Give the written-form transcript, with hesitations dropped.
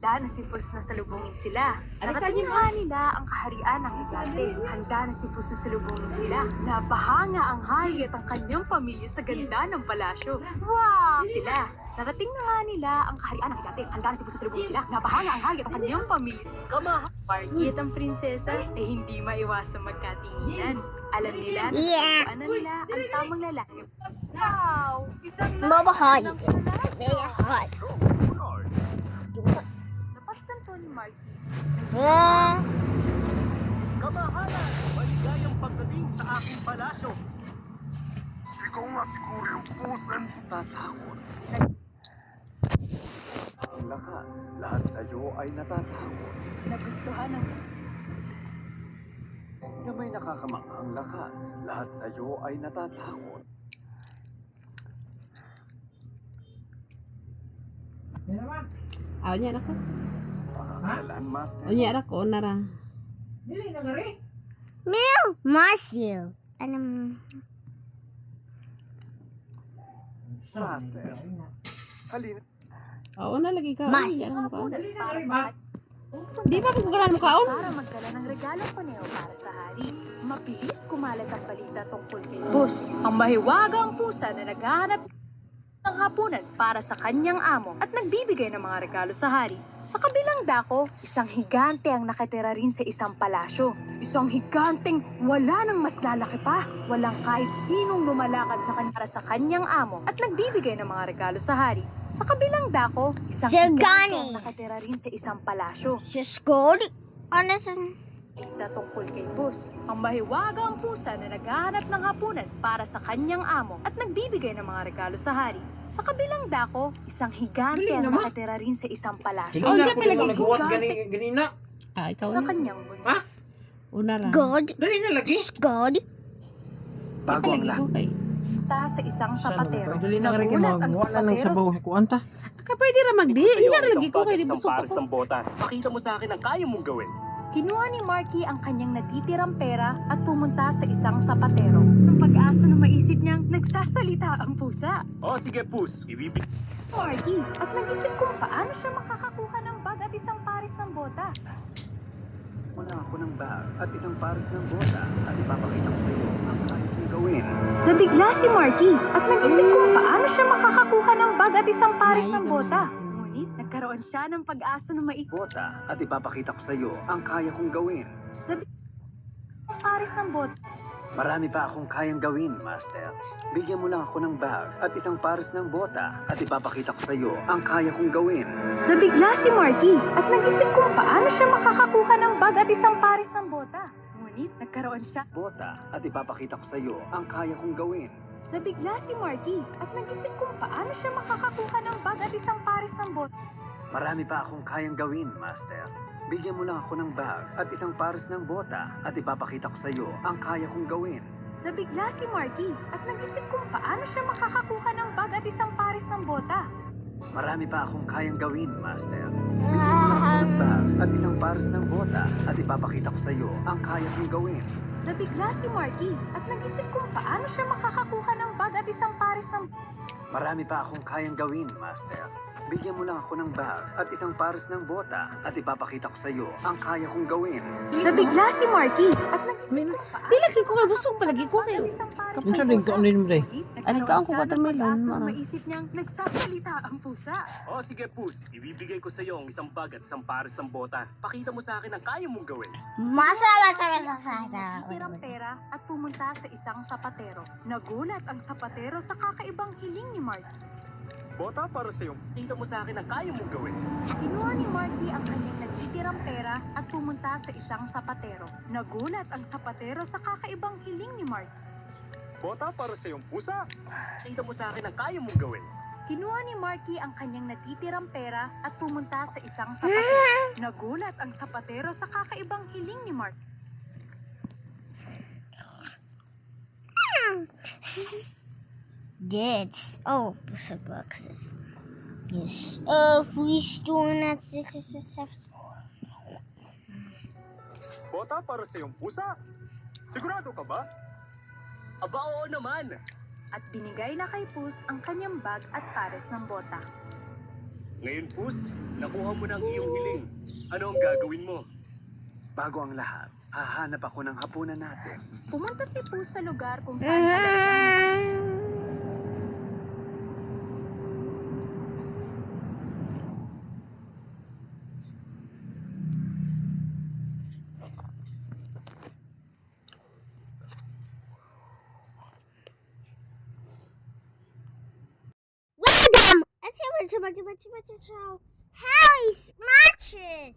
Handa na si Pus na salubungin sila. Narating nga nila ang kaharian ng Higante. Handa na si Pus na salubungin sila. Napahanga ang hari at ang kanyang pamilya sa ganda ng palasyo. Wow! Sila. Narating na nga nila ang kaharian ng Higante. Handa na si Pus na salubungin sila. Napahanga ang hari at ang kanyang pamilya. Marky at ang prinsesa ay hindi maiwasang magkatinginan. Alam nila na ano nila ang tamang lalaki. Wow! Isang Mama hot. ng palasyo. Mega hot. Napastan to ni Marky. Kamahalan! Maligayang pagdating sa aking palasyo. Ikaw nga siguro yung pusan tatakot. Ang lakas, lahat sa'yo ay natatakot. Nagustuhan ng Na may nakakamanghang lakas, lahat sa'yo ay natatakot. Aw niya ako. Pakakasalan, Master. Aw niya ako nara. Mew. Marcio. Master. Halina. Oo na lagi ka. Mas. Aw, niya ako. para sa Di ba pagkukulan mo kaon? para magdala ng regalo paneho para sa hari. Mabilis kumalat ang balita tungkol kay Bus, ang mahiwagang pusa na naghahanap ng hapunan para sa kanyang amo at nagbibigay ng mga regalo sa hari. Sa kabilang dako, isang higante ang nakatira rin sa isang palasyo. Isang higanteng wala nang mas lalaki pa. Walang kahit sinong lumalakad sa kanya para sa kanyang amo at nagbibigay ng mga regalo sa hari. Sa kabilang dako, isang Sir higante Gani. ang nakatira rin sa isang palasyo. Siscody. Ano sa... Balita tungkol kay Bus, ang mahiwagang pusa na naghahanap ng hapunan para sa kanyang amo at nagbibigay ng mga regalo sa hari. Sa kabilang dako, isang higante Dali ang naman. nakatira rin sa isang palasyo. Oh, Hindi diyan na pala ako nagawa Higante ganina. Ah, ikaw sa na. kanyang bunso. Ha? Una ra. God. Dali na lagi. Scody. Bago ang Lagi lahat. ko kay. Sa isang sapatero. Dali na rin Nagulat ang wala nang sapatero sabaw ko anta. Ka pwede ra magdi. Inya ra lagi ko kay di busog pares ako. ng bota. Pakita mo sa akin ang kaya mong gawin. Kinuha ni Marky ang kanyang natitirang pera at pumunta sa isang sapatero. Ang pag-asa na maisip niyang nagsasalita ang pusa. O sige, Pus. Ibibig... Marky at nag-isip kung paano siya makakakuha ng bag at isang pares ng bota. Muna ako ng bag at isang pares ng bota at ipapakita ko sa'yo ang kaya kong gawin. Nabigla si Marky at nag-isip kung paano siya makakakuha ng bag at isang pares ng bota. Ngunit nagkaroon siya ng pag-asa na maikot Bota at ipapakita ko sa'yo ang kaya kong gawin. ang pares ng bota. Marami pa akong kayang gawin, Master. Bigyan mo lang ako ng bag at isang pares ng bota at ipapakita ko sa'yo ang kaya kong gawin. Nabigla si Marky at nag-isip kung paano siya makakakuha ng bag at isang pares ng bota. Ngunit nagkaroon siya. Bota at ipapakita ko sa'yo ang kaya kong gawin. Nabigla si Marky at nag-isip kung paano siya makakakuha ng bag at isang pares ng bota. Marami pa akong kayang gawin, Master. Bigyan mo lang ako ng bag at isang pares ng bota at ipapakita ko sa'yo ang kaya kong gawin. Nabigla si Marky at nag-isip kung paano siya makakakuha ng bag at isang pares ng bota. Marami pa akong kayang gawin, Master. Bigyan mo lang ako ng bag at isang pares ng bota at ipapakita ko sa'yo ang kaya kong gawin. Nabigla si Marky at nag-isip kung paano siya makakakuha ng bag at isang pares ng... Marami pa akong kayang gawin, Master. Bigyan mo lang ako ng bag at isang pares ng bota at ipapakita ko sa'yo ang kaya kong gawin. Nabigla si Marky at nag-isip kung paano... Di lagi ko kay busog palagi ko kay. Minsan din ko ano yun, Ray? Ano ka ang watermelon, Mara? Maisip niyang nagsasalita ang pusa. O sige, Pus. Ibibigay ko sa iyo ang isang bag at isang pares ng bota. Pakita mo sa akin ang kaya mong gawin. Masama Tirang pera at pumunta sa isang sapatero. Nagulat ang sapatero sa kakaibang hiling ni Marky. Bota para sa iyo. Pakita mo sa akin ang kaya mong gawin. Kinuha ni Marky ang kanyang nagtitirang pera at pumunta sa isang sapatero. Nagulat ang sapatero sa kakaibang hiling ni Marky. Bota para sa iyong pusa. Pakita mo sa akin ang kaya mong gawin. Kinuha ni Marky ang kanyang natitirang pera at pumunta sa isang sapatero. Nagulat ang sapatero sa kakaibang hiling ni Marky. That's oh, pusa boxes. Yes. Oh, free store nuts. This is successful. Bota para sa iyong pusa. Sigurado ka ba? Aba, oo naman. At binigay na kay Pus ang kanyang bag at pares ng bota. Ngayon, Pus, nakuha mo ng iyong hiling. Ano ang gagawin mo? Bago ang lahat, hahanap ako ng hapunan natin. Pumunta si Pus sa lugar kung saan palaging Welcome! Harry Smarches!